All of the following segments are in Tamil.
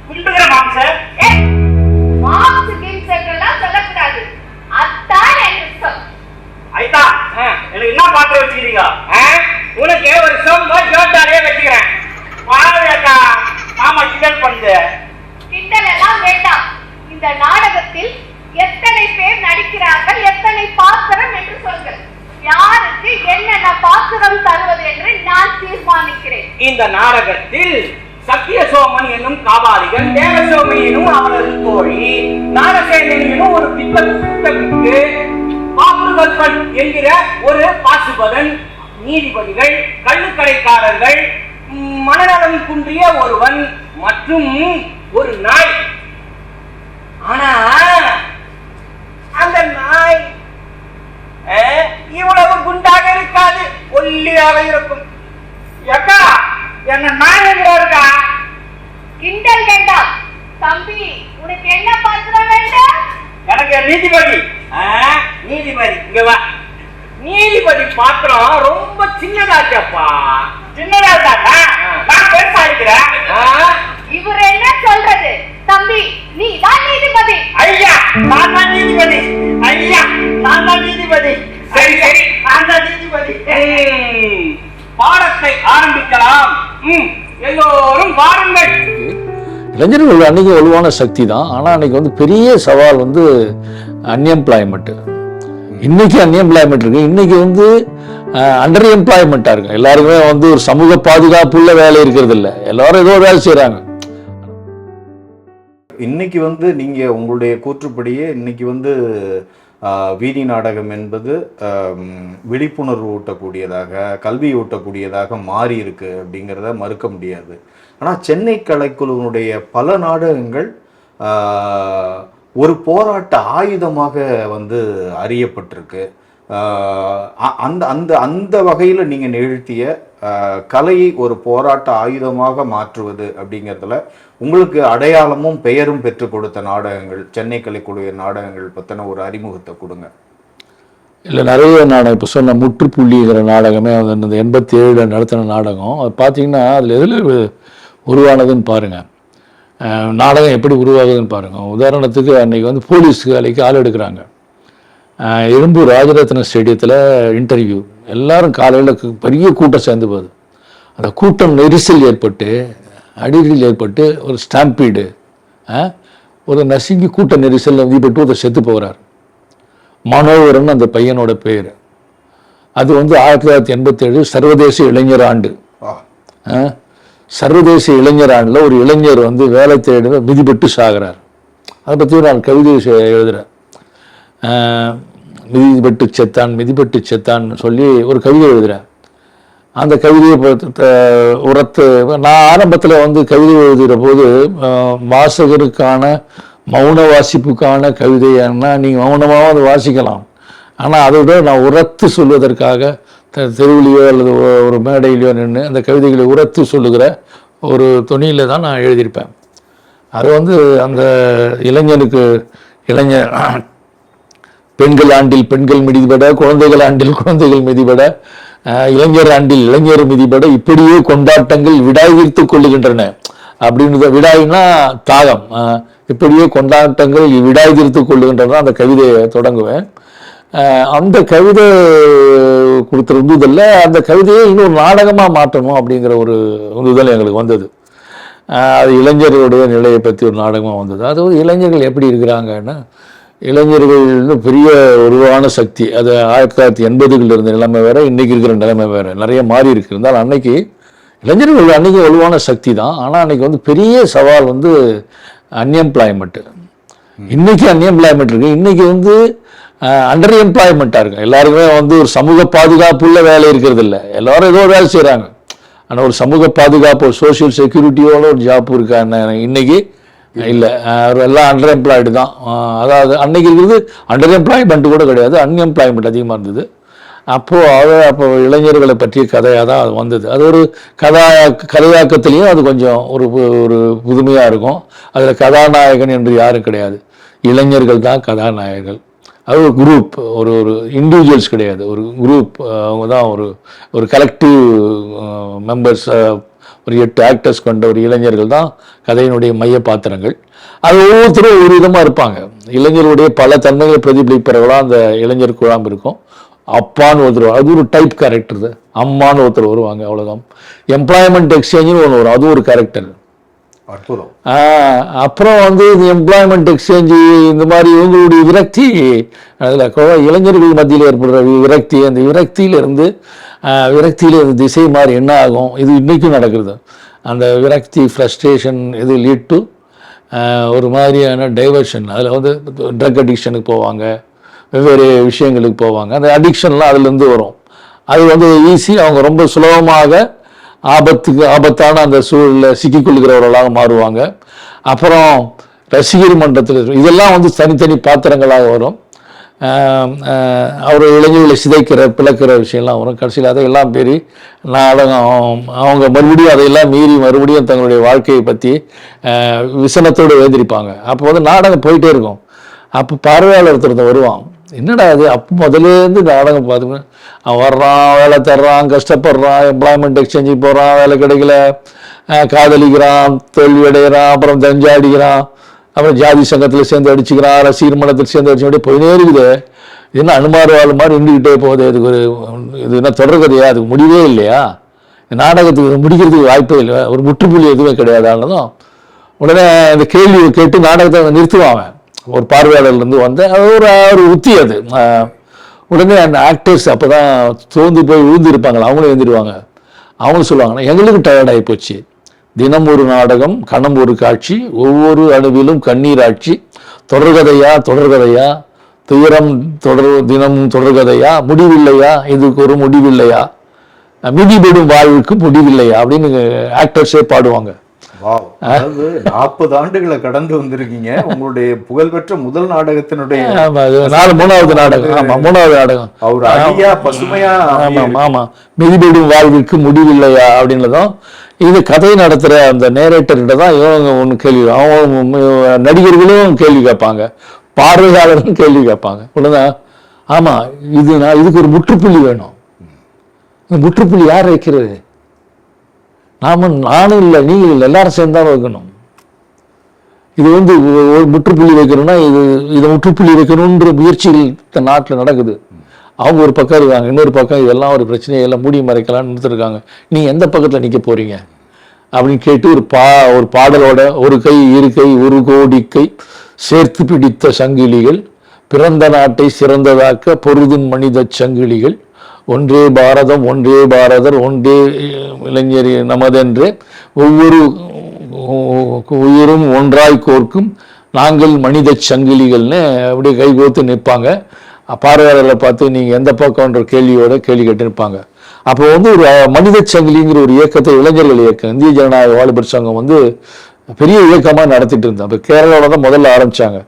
குண்டுகிற மாம்சர் மாம்ச கிம்செல்லாம் சொல்லக்கூடாது. அதான் என் இஷ்டம். ஐயா எனக்கு என்ன பாத்திரம் வச்சுக்கிறீங்க? உனக்கு ஒரு சொம்ப ஜோட்டாலே வச்சுக்கிறேன். பாருக்கா மாமா கிண்டல் பண்ணுது. கிண்டல் எல்லாம் வேண்டாம். இந்த நாடகத்தில் எத்தனை பேர் நடிக்கிறார்கள், எத்தனை பாத்திரம் என்று சொல்கள். யாருக்கு என்னென்ன பாத்திரம் தருவது என்று நான் தீர்மானிக்கிறேன். இந்த நாடகத்தில் சத்தியசோமன் என்னும் காபாலிகன், தேவசோமன் என்னும் அவனது தோழி, நாரசேனன் என்னும் ஒரு பித்தனுக்கு, பாபுகல்பன் என்கிற ஒரு பாசுபதன், நீதிபதிகள், கள்ளுக்கடைக்காரர்கள், மனநலம் குன்றிய ஒருவன் மற்றும் ஒரு நாய். ஆனா அந்த நாய் இவ்வளவு குண்டாக இருக்காது, ஒல்லியாக இருக்கும். எக்கா என்ன நாய் இருக்கா? கிண்டல் வேண்டாம். தம்பி, உனக்கு என்ன பாத்திரம் வேண்டும்? எனக்கு நீதிபதி. நீதிபதி இங்க வா. நீதிபதி பாத்திரம் ரொம்ப சின்னதாச்சப்பா. சின்னதா இருந்தா நான் பெருசா இருக்கிறேன். இவர் என்ன சொல்றது? தம்பி, நீ தான் நீதிபதி. ஐயா நான் தான் நீதிபதி. ஐயா நான் தான் நீதிபதி. சரி சரி, நான் தான் நீதிபதி. பாடத்தை ஆரம்பிக்கலாம். எல்லோரும் வாருங்கள். இளைஞர்கள் அன்னைக்கு வலுவான சக்தி தான். ஆனால் அன்னைக்கு வந்து பெரிய சவால் வந்து அன்எம்ப்ளாய்மெண்ட். இன்னைக்கு அன்எம்ப்ளாய்மெண்ட் இருக்கு. இன்னைக்கு வந்து அண்டர் எம்ப்ளாய்மெண்ட்டாக இருக்கு. எல்லாருக்குமே வந்து ஒரு சமூக பாதுகாப்புள்ள வேலை இருக்கிறது இல்லை. எல்லாரும் ஏதோ வேலை செய்கிறாங்க. இன்னைக்கு வந்து நீங்கள் உங்களுடைய கூற்றுப்படியே இன்னைக்கு வந்து வீதி நாடகம் என்பது விழிப்புணர்வு ஊட்டக்கூடியதாக, கல்வி ஊட்டக்கூடியதாக மாறி இருக்கு அப்படிங்கிறத மறுக்க முடியாது. ஆனால் சென்னை கலைக்குழுவினுடைய பல நாடகங்கள் ஒரு போராட்ட ஆயுதமாக வந்து அறியப்பட்டிருக்கு. அந்த அந்த அந்த வகையில் நீங்கள் நிகழ்த்திய கலையை ஒரு போராட்ட ஆயுதமாக மாற்றுவது அப்படிங்கிறதுல உங்களுக்கு அடையாளமும் பெயரும் பெற்றுக் கொடுத்த நாடகங்கள், சென்னை கலைக்குழு நாடகங்கள் பற்றின ஒரு அறிமுகத்தை கொடுங்க. இல்லை, நிறைய நாடகம் இப்போ சொன்ன முற்றுப்புள்ளிங்கிற நாடகமே அந்த 87 நடத்தின நாடகம். அது பார்த்தீங்கன்னா அதில் எதில் உருவானதுன்னு பாருங்கள். நாடகம் எப்படி உருவாகுதுன்னு பாருங்கள். உதாரணத்துக்கு அன்றைக்கி வந்து போலீஸ் வேலைக்கு ஆள் எடுக்கிறாங்க. எழும்பூர் ராஜரத்ன ஸ்டேடியத்தில் இன்டர்வியூ. எல்லாரும் காலையில் பெரிய கூட்டம் சேர்ந்து போகுது. அந்த கூட்டம் நெரிசல் ஏற்பட்டு, அடிக்கல் ஏற்பட்டு ஒரு ஸ்டாம்பீடு, ஒரு நசுங்கி கூட்ட நெரிசல் விதிப்பட்டு ஒருத்தர் செத்து போகிறார். மனோகரன் அந்த பையனோட பேர். அது வந்து 1987 சர்வதேச இளைஞர் ஆண்டு. சர்வதேச இளைஞர் ஆண்டில் ஒரு இளைஞர் வந்து வேலை தேட மிதிப்பட்டு சாகிறார். அதை பற்றி நான் கவிதை எழுதுகிறேன். மிதிப்பட்டு செத்தான் சொல்லி ஒரு கவிதை எழுதுகிறேன். அந்த கவிதையை உரத்து நான் ஆரம்பத்தில் வந்து கவிதை எழுதுகிற போது வாசகருக்கான மௌன வாசிப்புக்கான கவிதைன்னா நீங்கள் மௌனமாக வந்து வாசிக்கலாம். ஆனால் அதை விட நான் உரத்து சொல்வதற்காக தெருவிலையோ அல்லது ஒரு மேடையிலையோ நின்று அந்த கவிதைகளை உரத்து சொல்லுகிற ஒரு துணியில் தான் நான் எழுதியிருப்பேன். அது வந்து அந்த இளைஞர் பெண்கள் ஆண்டில் பெண்கள் மிதிபட, குழந்தைகள் ஆண்டில் குழந்தைகள் மிதிபட, இளைஞர் ஆண்டில் இளைஞர் மிதிபட, இப்படியே கொண்டாட்டங்கள் விடாய்வித்து கொள்ளுகின்றன அப்படின்றத. விடாய்னா தாகம். இப்படியே கொண்டாட்டங்கள் விடாய் தீர்த்து கொள்ளுகின்றன. அந்த கவிதையை தொடங்குவேன். அந்த கவிதை கொடுத்த உந்துதல்ல அந்த கவிதையை இன்னொரு நாடகமாக மாற்றணும் அப்படிங்கிற ஒரு உந்துதல் எங்களுக்கு வந்தது. அது இளைஞர்களுடைய நிலையை பற்றி ஒரு நாடகமாக வந்தது. அது இளைஞர்கள் எப்படி இருக்கிறாங்கன்னா, இளைஞர்கள் பெரிய உருவான சக்தி. அது 1980களில் இருந்த நிலைமை வேறு, இன்றைக்கி இருக்கிற நிலைமை வேறு, நிறைய மாறி இருக்கு. இருந்தாலும் அன்னைக்கு இளைஞர்கள் அன்றைக்கி வலுவான சக்தி தான். ஆனால் அன்றைக்கி வந்து பெரிய சவால் வந்து அன்எம்ப்ளாய்மெண்ட்டு. இன்றைக்கி அன்எம்ப்ளாய்மெண்ட் இருக்குது. இன்றைக்கி வந்து அண்டர் எம்ப்ளாய்மெண்ட்டாக இருக்கு. எல்லாருக்குமே வந்து ஒரு சமூக பாதுகாப்புள்ள வேலை இருக்கிறது இல்லை. எல்லோரும் ஏதோ வேலை செய்கிறாங்க. ஆனால் ஒரு சமூக பாதுகாப்பு, ஒரு சோஷியல் செக்யூரிட்டியோட ஒரு ஜாப் இருக்கா இன்னைக்கு இல்லை. எல்லாம் அண்டர் எம்ப்ளாய்டு தான். அதாவது அன்னைக்கு இருக்கிறது அண்டர் எம்ப்ளாய்மெண்ட் கூட கிடையாது, அன்எம்ப்ளாய்மெண்ட் அதிகமாக இருந்தது. அப்போ இளைஞர்களை பற்றிய கதையாக தான் அது வந்தது. அது ஒரு கதையாக்கத்திலையும் அது கொஞ்சம் ஒரு புதுமையாக இருக்கும். அதில் கதாநாயகன் என்று யாரும் கிடையாது, இளைஞர்கள் தான் கதாநாயகர்கள். அது ஒரு குரூப், ஒரு இண்டிவிஜுவல்ஸ் கிடையாது, ஒரு குரூப். அவங்க தான் ஒரு கலெக்டிவ் மெம்பர்ஸ், ஒரு 8 ஆக்டர்ஸ் கொண்ட ஒரு இளைஞர்கள் தான் கதையினுடைய மைய பாத்திரங்கள். அது ஒவ்வொருத்தரும் ஒரு விதமாக இருப்பாங்க. இளைஞருடைய பல தன்மைகளை பிரதிபலிப்பவர்களாக அந்த இளைஞர் குழாம் இருக்கும். அப்பான்னு ஒருத்தர், அது ஒரு டைப் கேரக்டர். அம்மான்னு ஒருத்தர் வருவாங்க, அவ்வளோதான். எம்ப்ளாய்மெண்ட் எக்ஸ்சேஞ்சுன்னு ஒன்று வரும், அது ஒரு கேரக்டர். அற்புதம். அப்புறம் வந்து இந்த எம்ப்ளாய்மெண்ட் எக்ஸ்சேஞ்சு இந்த மாதிரி இவங்களுடைய விரக்தி, அதில் இளைஞர்கள் மத்தியில் ஏற்படுற விரக்தி, அந்த விரக்தியிலிருந்து திசை மாதிரி என்ன ஆகும், இது இன்றைக்கும் நடக்கிறது. அந்த விரக்தி ஃப்ரஸ்ட்ரேஷன் இது லீட் டு ஒரு மாதிரியான டைவர்ஷன். அதில் வந்து ட்ரக் அடிக்ஷனுக்கு போவாங்க, வெவ்வேறு விஷயங்களுக்கு போவாங்க. அந்த அடிக்ஷன்லாம் அதுலேருந்து வரும். அது வந்து ஈஸி, அவங்க ரொம்ப சுலபமாக ஆபத்தான அந்த சூழலில் சிக்கிக்கொள்கிறவர்களாக மாறுவாங்க. அப்புறம் ரசிகர் மன்றத்தில் இதெல்லாம் வந்து தனித்தனி பாத்திரங்களாக வரும். அவர் இளைஞர்களை சிதைக்கிற பிளக்கிற விஷயம்லாம் வரும். கடைசியில் அதையெல்லாம் மீறி நாடகம் அவங்க மறுபடியும் அதையெல்லாம் மீறி மறுபடியும் தங்களுடைய வாழ்க்கையை பற்றி விசனத்தோடு எழுந்திருப்பாங்க. அப்போ வந்து நாடகம் போயிட்டே இருக்கும். அப்போ பார்வையாளர் ஒருத்தர் வருவான், என்னடா அது, அப்போ முதலேருந்து நாடகம் பார்த்துக்கணும், அவன் வர்றான், வேலை தர்றான், கஷ்டப்படுறான், எம்ப்ளாய்மெண்ட் எக்ஸ்சேஞ்சுக்கு போகிறான், வேலை கிடைக்கல, காதலிக்கிறான், தோல்வி அடைகிறான், அப்புறம் தஞ்சாடிக்கிறான், அப்புறம் ஜாதி சங்கத்தில் சேர்ந்து அடிச்சுக்கிறான், ரசிகர் மன்றத்தில் சேர்ந்து அடிச்சு போயினே இருக்குது. இது என்ன அனுமார் வாழ் மாதிரி இருந்துக்கிட்டே போகுது. இதுக்கு இது என்ன தொடர்கதையா, அதுக்கு முடிவே இல்லையா, நாடகத்துக்கு முடிக்கிறதுக்கு வாய்ப்பே இல்லை, ஒரு முற்றுப்புள்ளி எதுவுமே கிடையாதுன்னதும் உடனே இந்த கேள்வியை கேட்டு நாடகத்தை நிறுத்துவாங்க. ஒரு பார்வையாளர்லேருந்து வந்த ஒரு உத்தி அது. உடனே அந்த ஆக்டர்ஸ் அப்போ தான் தோந்து போய் விழுந்துருப்பாங்களா, அவங்களும் எழுந்திருவாங்க. அவங்களும் சொல்லுவாங்கன்னா, எங்களுக்கு டயர்டாகி போச்சு, தினம் ஒரு நாடகம், கணம் ஒரு காட்சி, ஒவ்வொரு அணுவிலும் கண்ணீர் ஆட்சி, தொடர்கதையா துயரம் தினம் தொடர்கதையா, முடிவில்லையா, இதுக்கு ஒரு முடிவில்லையா, மிதிபடும் வாழ்வுக்கு முடிவில்லையா அப்படின்னு ஆக்டர்ஸே பாடுவாங்க. அதாவது 40 ஆண்டுகளை கடந்து வந்திருக்கீங்க. உங்களுடைய புகழ்பெற்ற முதல் நாடகத்தினுடைய மூணாவது நாடகம் அவர் அழியா பசுமையா. ஆமா, மிதிபடும் வாழ்வுக்கு முடிவில்லையா அப்படின்றதும் இது கதை நடத்துற அந்த நேரேட்டர்கிட்ட தான் இவங்க ஒன்று கேள்வி, அவங்க நடிகர்களும் கேள்வி கேட்பாங்க, பார்வையாளர்களும் கேள்வி கேட்பாங்க. உடனே ஆமா, இதுக்கு ஒரு முற்றுப்புள்ளி வேணும். இந்த முற்றுப்புள்ளி யார் வைக்கிறது? நானும் இல்லை, நீங்கள் இல்லை, எல்லாரும் சேர்ந்தாலும் வைக்கணும். இது வந்து ஒரு முற்றுப்புள்ளி வைக்கணும்னா இதை முற்றுப்புள்ளி வைக்கணுன்ற முயற்சிகள் நாட்டில் நடக்குது. அவங்க ஒரு பக்கம் இருக்காங்க, இன்னொரு பக்கம் இதெல்லாம் ஒரு பிரச்சனையை எல்லாம் மூடி மறைக்கலாம்னு நிறுத்திருக்காங்க. நீங்கள் எந்த பக்கத்தில் நிற்க போறீங்க அப்படின்னு கேட்டு ஒரு பாடலோட ஒரு கை இரு கை ஒரு கோடி கை சேர்த்து பிடித்த சங்கிலிகள், பிறந்த நாட்டை சிறந்ததாக்க பொருதும் மனித சங்கிலிகள், ஒன்றே பாரதம் ஒன்றே பாரதர் ஒன்றே இளைஞர் நமதென்று ஒவ்வொரு உயிரும் ஒன்றாய் கோர்க்கும் நாங்கள் மனித சங்கிலிகள்னு அப்படியே கைகோத்து நிற்பாங்க. பார்வையாளர்களை பார்த்து நீங்கள் எந்த பக்கம்ன்ற கேள்வியோட கேள்வி கேட்டு நிற்பாங்க. அப்போ வந்து ஒரு மனித சங்கிலிங்கிற ஒரு இயக்கத்தை இளைஞர்கள் இயக்கம் இந்திய ஜனநாயக வாலிபர் சங்கம் வந்து பெரிய இயக்கமாக நடத்திட்டு இருந்தாங்க. இப்போ கேரளாவில் தான் முதல்ல ஆரம்பித்தாங்க.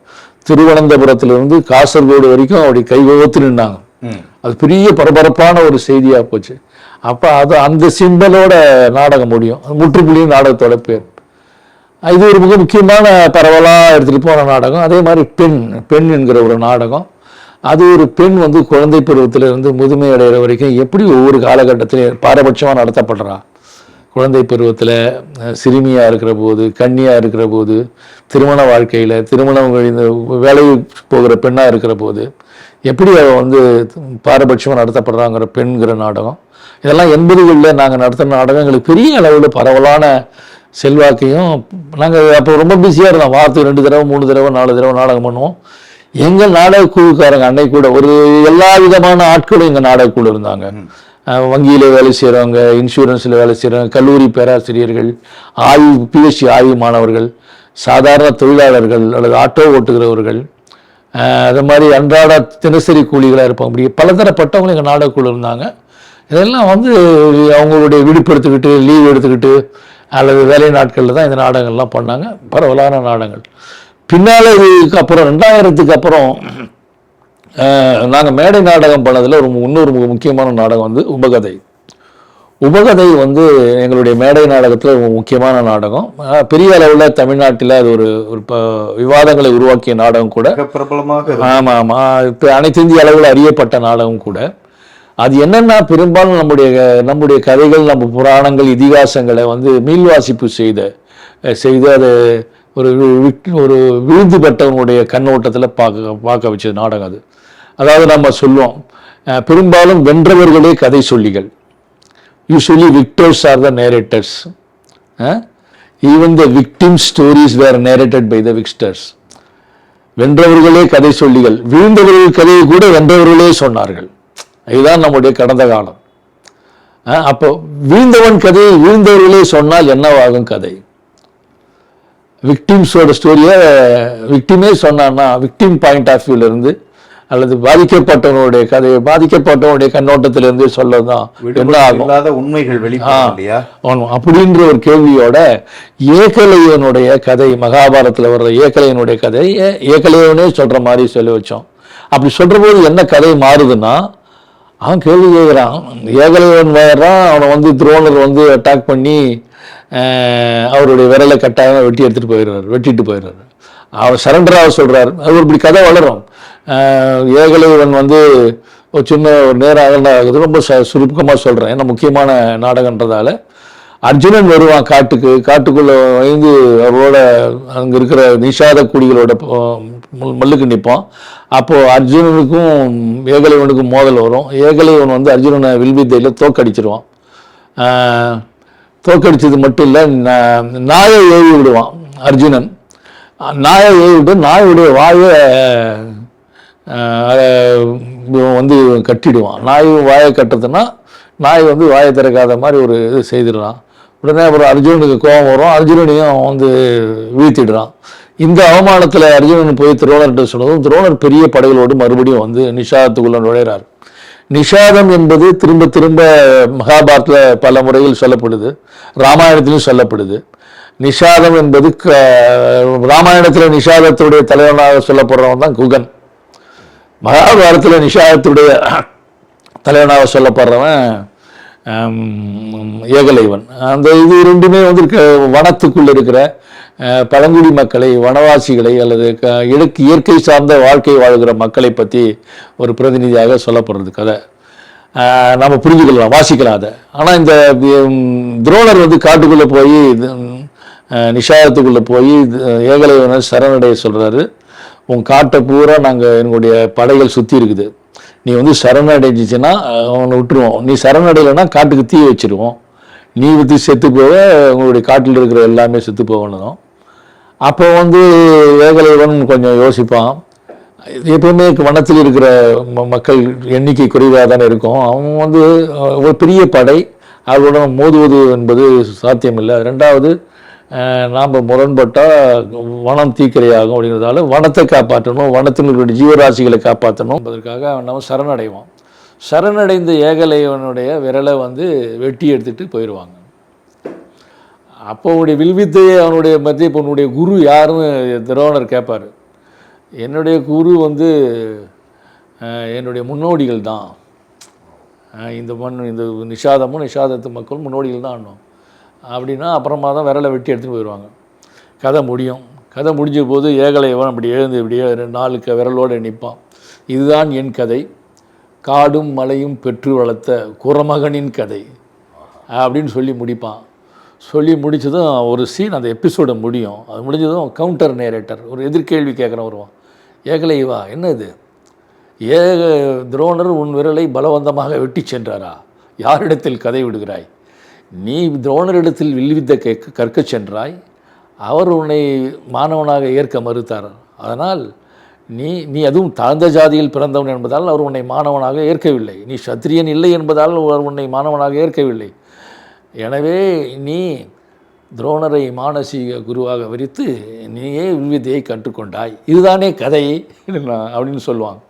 திருவனந்தபுரத்திலிருந்து காசர்கோடு வரைக்கும் அப்படி கைகோத்து நின்னாங்க. அது பெரிய பரபரப்பான ஒரு செய்தியாக போச்சு. அப்போ அந்த சிம்பலோட நாடகம் முடியும். முற்றுப்புள்ளியும் நாடகத்தோட பேர். இது ஒரு மிக முக்கியமான பரவலாக எடுத்துகிட்டு போன நாடகம். அதே மாதிரி பெண் என்கிற ஒரு நாடகம். அது ஒரு பெண் வந்து குழந்தை பருவத்திலிருந்து முதுமை அடைகிற வரைக்கும் எப்படி ஒவ்வொரு காலகட்டத்திலையும் பாரபட்சமாக நடத்தப்படுறா. குழந்தை பருவத்தில் சிறுமியாக இருக்கிற போது, கன்னியாக இருக்கிற போது, திருமண வாழ்க்கையில், திருமணம் இந்த வேலைக்கு போகிற பெண்ணாக இருக்கிற போது எப்படி அவள் வந்து பாரபட்சமாக நடத்தப்படுறாங்கிற பெண்கிற நாடகம். இதெல்லாம் 80களில் நாங்கள் நடத்துகிற நாடகம் எங்களுக்கு பெரிய அளவில் பரவலான செல்வாக்கையும். நாங்கள் அப்போ ரொம்ப பிஸியாக இருந்தோம். வாரத்துக்கு 2 தடவை 3 தடவை 4 தடவை நாடகம் பண்ணுவோம். எங்கள் நாடக குழுக்காரங்க அன்னை கூட ஒரு எல்லா விதமான ஆட்களும் எங்கள் நாடக குழு இருந்தாங்க. வங்கியில் வேலை செய்கிறவங்க, இன்சூரன்ஸில் வேலை செய்கிறவங்க, கல்லூரி பேராசிரியர்கள், PhD ஆய்வு மாணவர்கள், சாதாரண தொழிலாளர்கள் அல்லது ஆட்டோ ஓட்டுகிறவர்கள், அது மாதிரி அன்றாட தினசரி கூலிகளாக இருப்பாங்க. அப்படி பலதரப்பட்டவங்க எங்கள் நாடகக்குழு இருந்தாங்க. இதெல்லாம் வந்து அவங்களுடைய விடுப்பு எடுத்துக்கிட்டு, லீவ் எடுத்துக்கிட்டு அல்லது வேலை நாட்களில் தான் இந்த நாடகங்கள்லாம் பண்ணாங்க. பரவலான நாடகங்கள். பின்னால் இதுக்கு அப்புறம் 2000க்கு அப்புறம் நாங்கள் மேடை நாடகம் பண்ணதில் இன்னொரு முக்கியமான நாடகம் வந்து உபகதை வந்து எங்களுடைய மேடை நாடகத்தில் ஒரு முக்கியமான நாடகம். பெரிய அளவில் தமிழ்நாட்டில் அது ஒரு விவாதங்களை உருவாக்கிய நாடகம் கூட. பிரபலமாக. ஆமாம், இப்போ அனைத்து இந்திய அளவில் அறியப்பட்ட நாடகம் கூட. அது என்னன்னா பெரும்பாலும் நம்முடைய கதைகள், நம்ம புராணங்கள், இதிகாசங்களை வந்து மீள்வாசிப்பு செய்து அதை ஒரு விழுந்து பெற்றவனுடைய கண்ணோட்டத்தில் பார்க்க வச்சது நாடகம் அது. அதாவது நம்ம சொல்லுவோம், பெரும்பாலும் வென்றவர்களே கதை சொல்லிகள். Usually victors are the narrators. Even the victim stories were narrated by the victors. வென்றவர்களே கதை சொல்லிகள், வீழ்ந்தவர்கள் கதையை கூட வென்றவர்களே சொன்னார்கள். இதுதான் நம்முடைய கடந்த காலம். அப்போ வீழ்ந்தவன் கதையை வீழ்ந்தவர்களே சொன்னால் என்னவாகும் கதை? விக்டிம்ஸோட ஸ்டோரியை விக்டிமே சொன்னான்னா, விக்டிம் பாயிண்ட் ஆஃப் வியூல இருந்து அல்லது பாதிக்கப்பட்டவனுடைய கதையை பாதிக்கப்பட்டவனுடைய கண்ணோட்டத்திலிருந்து சொல்லதான் என்ன ஆகும்? உண்மைகள் அப்படின்ற ஒரு கேள்வியோட ஏகலைவனுடைய கதை, மகாபாரதத்தில் வர்ற ஏகலைவனுடைய கதை ஏகலைவனே சொல்ற மாதிரி சொல்லி வச்சோம். அப்படி சொல்ற போது என்ன கதை மாறுதுன்னா, அவன் கேள்வி கேட்குறான். ஏகலைவன் வர்றான், அவனை வந்து துரோணர் வந்து அட்டாக் பண்ணி அவருடைய விரலை கட்டாயம் வெட்டிட்டு போயிடுறாரு. அவர் சரண்டராக சொல்றாரு. அவர் இப்படி கதை வளரும். ஏகலைவன் வந்து ஒரு சின்ன ஒரு நேரம் ஆகுது. ரொம்ப சுருக்கமாக சொல்கிறேன், ஏன்னா முக்கியமான நாடகன்றதால. அர்ஜுனன் வருவான் காட்டுக்குள்ளே வைந்து அவரோட அங்கே இருக்கிற நிஷாத குடிகளோட மல்லுக்கு நிற்பான். அப்போது அர்ஜுனனுக்கும் ஏகலைவனுக்கும் மோதல் வரும். ஏகலைவன் வந்து அர்ஜுனனை வில்வித்தையில் தோக்கடிச்சிருவான். தோக்கடிச்சது மட்டும் இல்லை, நாயை ஏவி விடுவான் அர்ஜுனன். நாயை ஏவி விட்டு நாயுடைய வாயை வந்து கட்டிடுவான். வாயை கட்டுறதுன்னா நாய் வந்து வாயை திறக்காத மாதிரி ஒரு இது செய்திடுறான். உடனே அப்புறம் அர்ஜுனனுக்கு கோபம் வரும், அர்ஜுனனையும் வந்து வீழ்த்திடுறான். இந்த அவமானத்தில் அர்ஜுனன் போய் துரோணர்கிட்ட சொன்னதும் துரோணர் பெரிய படைகளோடு மறுபடியும் வந்து நிஷாதத்துக்குள்ள நுழைகிறார். நிஷாதம் என்பது திரும்ப திரும்ப மகாபாரத்தில் பல முறையில் சொல்லப்படுது, ராமாயணத்திலும் சொல்லப்படுது. நிஷாதம் என்பது ராமாயணத்தில் நிஷாதத்துடைய தலைவனாக சொல்லப்படுறவன் தான் குகன். மகாபாரதத்தில் நிஷாதத்துடைய தலைவனாக சொல்லப்படுறவன் ஏகலைவன். அந்த இது ரெண்டுமே வந்து வனத்துக்குள்ள இருக்கிற பழங்குடி மக்களை, வனவாசிகளை அல்லது இயற்கை சார்ந்த வாழ்க்கை வாழ்கிற மக்களை பற்றி ஒரு பிரதிநிதியாக சொல்லப்படுறது கதை. நம்ம புரிஞ்சுக்கலாம், வாசிக்கலாம் அதை. ஆனால் இந்த துரோணர் வந்து காட்டுக்குள்ளே போய் நிஷாதத்துக்குள்ளே போய் ஏகலைவனை சரணடைய சொல்கிறாரு. உன் காட்டை பூரா நாங்கள் எங்களுடைய படைகள் சுற்றி இருக்குது, நீ வந்து சரணடைஞ்சிச்சுன்னா அவனை விட்டுருவோம், நீ சரணடையிலன்னா காட்டுக்கு தீ வச்சிருவோம், நீ ஊற்றி செத்து போக உங்களுடைய காட்டில் இருக்கிற எல்லாமே செத்து போகணும். அப்போ வந்து ஏகலைவன் கொஞ்சம் யோசிப்பான். எப்பவுமே வனத்தில் இருக்கிற மக்கள் எண்ணிக்கை குறைவாக தானே இருக்கும். அவன் வந்து ஒரு பெரிய படை, அவருடன் மோதுவது என்பது சாத்தியமில்லை. ரெண்டாவது, நாம் முரண்பட்டால் வனம் தீக்கிரையாகும். அப்படிங்கிறதால வனத்தை காப்பாற்றணும், வனத்தினுடைய ஜீவராசிகளை காப்பாற்றணும் என்பதற்காக அவன் நம்ம சரணடைவான். சரணடைந்த ஏகலைவனுடைய விரலை வந்து வெட்டி எடுத்துகிட்டு போயிடுவாங்க. அப்போ அவனுடைய வில்வித்தையை அவனுடைய மத்திய இப்போ உன்னுடைய குரு யாருன்னு துரோணர் கேட்பார். என்னுடைய குரு வந்து என்னுடைய முன்னோடிகள் தான். இந்த நிஷாதத்து மக்கள் முன்னோடிகள் தான் ஆனோம் அப்படின்னா அப்புறமா தான் விரலை வெட்டி எடுத்துகிட்டு போயிடுவாங்க. கதை முடியும். கதை முடிஞ்ச போது ஏகலைவன் அப்படி எழுந்து இப்படியே 4 விரலோடு நிற்பான். இதுதான் என் கதை, காடும் மலையும் பெற்று வளர்த்த குறமகனின் கதை அப்படின்னு சொல்லி முடிப்பான். சொல்லி முடித்ததும் ஒரு சீன், அந்த எபிசோடு முடியும். அது முடிஞ்சதும் கவுண்டர் நேரேட்டர் ஒரு எதிர்கேள்வி கேட்குறேன் வருவான். ஏகலைவா, என்ன இது? துரோணர் உன் விரலை பலவந்தமாக வெட்டி சென்றாரா? யாரிடத்தில் கதை விடுகிறாய்? நீ துரோணரிடத்தில் வில்வித்தை கற்கச் சென்றாய், அவர் உன்னை மாணவனாக ஏற்க மறுத்தார். அதனால் நீ அதுவும் தாழ்ந்த ஜாதியில் பிறந்தவன் என்பதால் அவர் உன்னை மாணவனாக ஏற்கவில்லை. நீ சத்திரியன் இல்லை என்பதால் அவர் உன்னை மாணவனாக ஏற்கவில்லை. எனவே நீ துரோணரை மானசீக குருவாக விரித்து நீயே வில்வித்தையை கற்றுக்கொண்டாய். இதுதானே கதை அப்படின்னு சொல்லுவாங்க.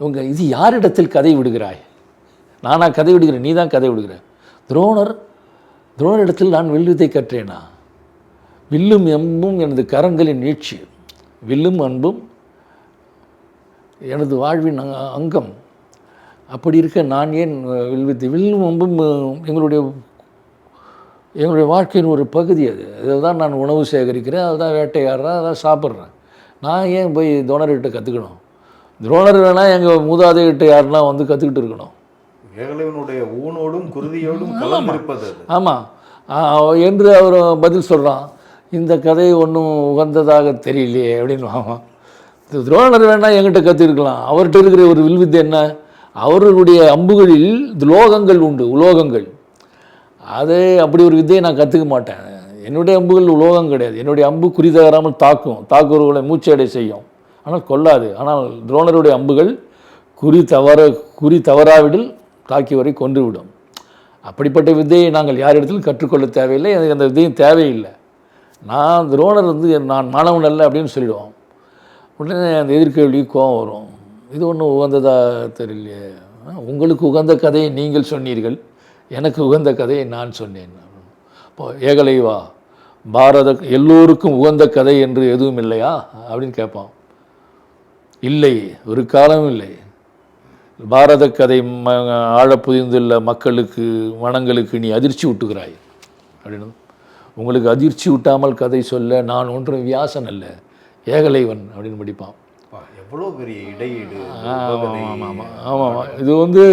இவங்க, இது யாரிடத்தில் கதை விடுகிறாய்? நானா கதை விடுகிறேன்? நீ தான் கதை விடுகிற. துரோணரிடத்தில் நான் வில்வித்தை கற்றேனா? வில்லும் அம்பும் எனது கரங்களின் நீட்சி, வில்லும் அன்பும் எனது வாழ்வின் அங்கம். அப்படி இருக்க நான் ஏன் வில்லும் அம்பும் எங்களுடைய வாழ்க்கையின் ஒரு பகுதி. அதில் தான் நான் உணவு சேகரிக்கிறேன், அதுதான் வேட்டையாடுறேன், அதான் சாப்பிட்றேன். நான் ஏன் போய் துரோணர்கிட்ட கற்றுக்கணும்? துரோணர் வேணால் எங்கள் மூதாதைகிட்ட யாருன்னா வந்து கற்றுக்கிட்டு இருக்கணும். ஏகலைவனுடைய ஊனோடும் குருதியோடும் கலந்திருப்பது அது. ஆமாம் என்று அவர் பதில் சொல்கிறான். இந்த கதை ஒன்றும் உகந்ததாக தெரியலையே அப்படின்னு. ஆமாம், துரோணர் வேணால் என்கிட்ட கற்றுருக்கலாம். அவர்கிட்ட இருக்கிற ஒரு வில்வித்தை என்ன, அவர்களுடைய அம்புகளில் துலோகங்கள் உண்டு, உலோகங்கள். அது அப்படி ஒரு வித்தையை நான் கற்றுக்க மாட்டேன். என்னுடைய அம்புகள் உலோகம் கிடையாது. என்னுடைய அம்பு குறி தவறாமல் தாக்கும், தாக்குறவர்களை மூச்சடை செய்யும், ஆனால் கொல்லாது. ஆனால் துரோணருடைய அம்புகள் குறி தவறாவிடில் தாக்கியவரை கொன்றுவிடும். அப்படிப்பட்ட வித்தையை நாங்கள் யாரிடத்திலும் கற்றுக்கொள்ள தேவையில்லை, எனக்கு அந்த வித்தையும் தேவையில்லை. நான் துரோணர் வந்து நான் மாணவன் அல்ல அப்படின்னு சொல்லிடுவோம். உடனே அந்த எதிர்கேள்விக்கு கோபம் வரும். இது ஒன்றும் உகந்ததாக தெரியலையே. உங்களுக்கு உகந்த கதையை நீங்கள் சொன்னீர்கள், எனக்கு உகந்த கதையை நான் சொன்னேன். இப்போ ஏகலைவா, பாரத எல்லோருக்கும் உகந்த கதை என்று எதுவும் இல்லையா அப்படின்னு கேட்பான். இல்லை, ஒரு காலமும் இல்லை. பாரத கதை ஆழ புதிந்துள்ள மக்களுக்கு மனங்களுக்கு நீ அதிர்ச்சி ஊட்டுகிறாய் அப்படின்னு. உங்களுக்கு அதிர்ச்சி ஊட்டாமல் கதை சொல்ல நான் ஒன்றும் வியாசன் அல்ல, ஏகலைவன் அப்படின்னு படிப்பான். எவ்வளோ பெரிய இடையீடு. ஆமாம், இது வந்து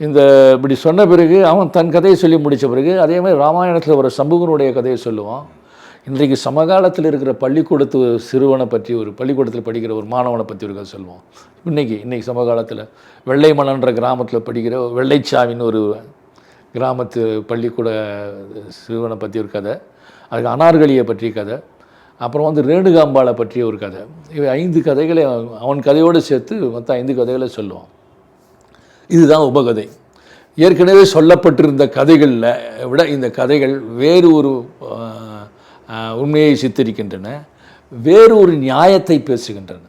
இந்த இப்படி சொன்ன பிறகு அவன் தன் கதையை சொல்லி முடித்த பிறகு அதே மாதிரி ராமாயணத்தில் ஒரு சம்புகனுடைய கதையை சொல்லுவான். இன்றைக்கு சமகாலத்தில் இருக்கிற பள்ளிக்கூடத்து சிறுவனை பற்றி, ஒரு பள்ளிக்கூடத்தில் படிக்கிற ஒரு மாணவனை பற்றி ஒரு கதை சொல்லுவோம். இன்றைக்கி சமகாலத்தில் வெள்ளைமலன்ற கிராமத்தில் படிக்கிற வெள்ளைச்சாவின்னு ஒரு கிராமத்து பள்ளிக்கூட சிறுவனை பற்றி ஒரு கதை, அதுக்கு அனார்கலியை பற்றிய கதை, அப்புறம் வந்து ரேணுகாம்பாளை பற்றிய ஒரு கதை. இவை 5 கதைகளை அவன் கதையோடு சேர்த்து மொத்தம் 5 கதைகளை சொல்லுவான். இதுதான் உபகதை. ஏற்கனவே சொல்லப்பட்டிருந்த கதைகளில் விட இந்த கதைகள் வேறு ஒரு உண்மையை சித்தரிக்கின்றன, வேறு ஒரு நியாயத்தை பேசுகின்றன.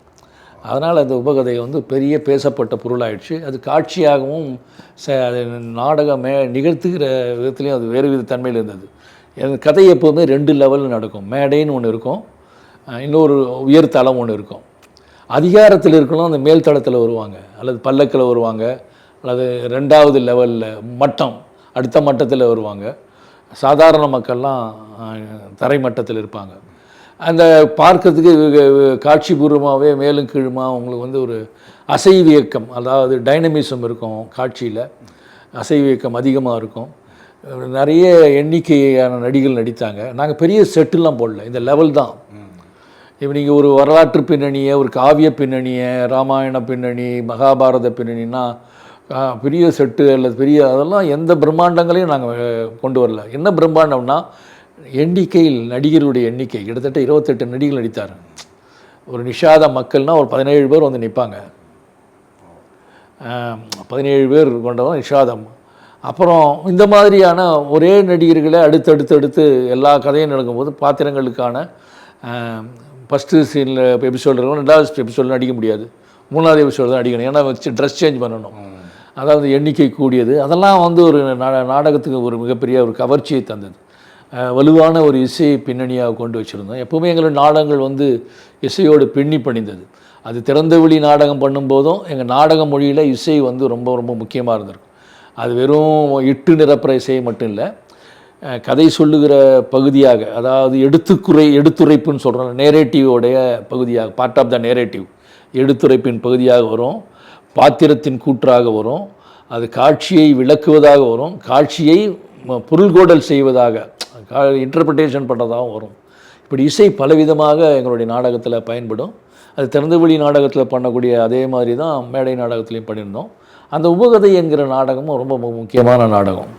அதனால் அந்த உபகதை வந்து பெரிய பேசப்பட்ட பொருளாயிடுச்சு. அது காட்சியாகவும் நாடகமே நிகழ்த்துகிற விதத்துலேயும் அது வேறு வித தன்மையில் இருந்தது. அந்த கதை எப்போதுமே 2 லெவலில் நடக்கும். மேடைன்னு ஒன்று இருக்கும், இன்னொரு உயர்தளம் ஒன்று இருக்கும். அதிகாரத்தில் இருக்கணும், அந்த மேல் தளத்தில் வருவாங்க, அல்லது பல்லக்கில் வருவாங்க, அல்லது 2வது லெவலில் மட்டம் அடுத்த மட்டத்தில் வருவாங்க. சாதாரண மக்கள்லாம் தரைமட்டத்தில் இருப்பாங்க. அந்த பார்க்கறதுக்கு காட்சிபூர்வமாகவே மேலும் கீழுமா அவங்களுக்கு வந்து ஒரு அசைவு இயக்கம், அதாவது டைனமிசம் இருக்கும். காட்சியில் அசைவு இயக்கம் அதிகமாக இருக்கும். நிறைய எண்ணிக்கையான நடிகர்கள் நடித்தாங்க. நாங்கள் பெரிய செட்டுலாம் போடல, இந்த லெவல் தான். இப்போ நீங்கள் ஒரு வரலாற்று பின்னணியை, ஒரு காவிய பின்னணியை, ராமாயண பின்னணி, மகாபாரத பின்னணின்னா பெரிய செட்டு அல்லது பெரிய அதெல்லாம் எந்த பிரம்மாண்டங்களையும் நாங்கள் கொண்டு வரல. என்ன பிரம்மாண்டம்னா எண்ணிக்கையில் நடிகர்களுடைய எண்ணிக்கை கிட்டத்தட்ட 28 நடிகர்கள் நடித்தார். ஒரு நிஷாத மக்கள்னால் ஒரு 17 பேர் வந்து நிற்பாங்க. 17 பேர் கொண்டவன் நிஷாதம். அப்புறம் இந்த மாதிரியான ஒரே நடிகர்களை அடுத்து எல்லா கதையும் நடக்கும்போது பாத்திரங்களுக்கான ஃபஸ்ட்டு சீனில் எபிசோடு இருக்கும், 2வது எபிசோடில் நடிக்க முடியாது, 3வது எபிசோடு தான் நடிக்கணும். ஏன்னா வச்சு ட்ரெஸ் சேஞ்ச் பண்ணணும். அதாவது எண்ணிக்கை கூடியது. அதெல்லாம் வந்து ஒரு நாடகத்துக்கு ஒரு மிகப்பெரிய ஒரு கவர்ச்சியை தந்தது. வலுவான ஒரு இசை பின்னணியாக கொண்டு வச்சுருந்தோம். எப்போவுமே எங்களோட நாடகங்கள் வந்து இசையோடு பின்னி பணிந்தது. அது திறந்தவெளி நாடகம் பண்ணும்போதும் எங்கள் நாடக மொழியில் இசை வந்து ரொம்ப ரொம்ப முக்கியமாக இருந்திருக்கும். அது வெறும் இட்டு நிரப்புற இசை மட்டும் இல்லை, கதை சொல்லுகிற பகுதியாக, அதாவது எடுத்துரைப்புன்னு சொல்கிறோம், நேரேட்டிவோடைய பகுதியாக, பார்ட் ஆஃப் த நேரேட்டிவ், எடுத்துரைப்பின் பகுதியாக வரும், பாத்திரத்தின் கூற்றாக வரும், அது காட்சியை விளக்குவதாக வரும், காட்சியை பொருள்கோடல் செய்வதாக, இன்டர்பிரிட்டேஷன் பண்ணுறதாகவும் வரும். இப்படி இசை பலவிதமாக எங்களுடைய நாடகத்தில் பயன்படும். அது திறந்தவெளி நாடகத்தில் பண்ணக்கூடிய அதே மாதிரி தான் மேடை நாடகத்துலேயும் பண்ணியிருந்தோம். அந்த உபகதை என்கிற நாடகமும் ரொம்ப முக்கியமான நாடகம்.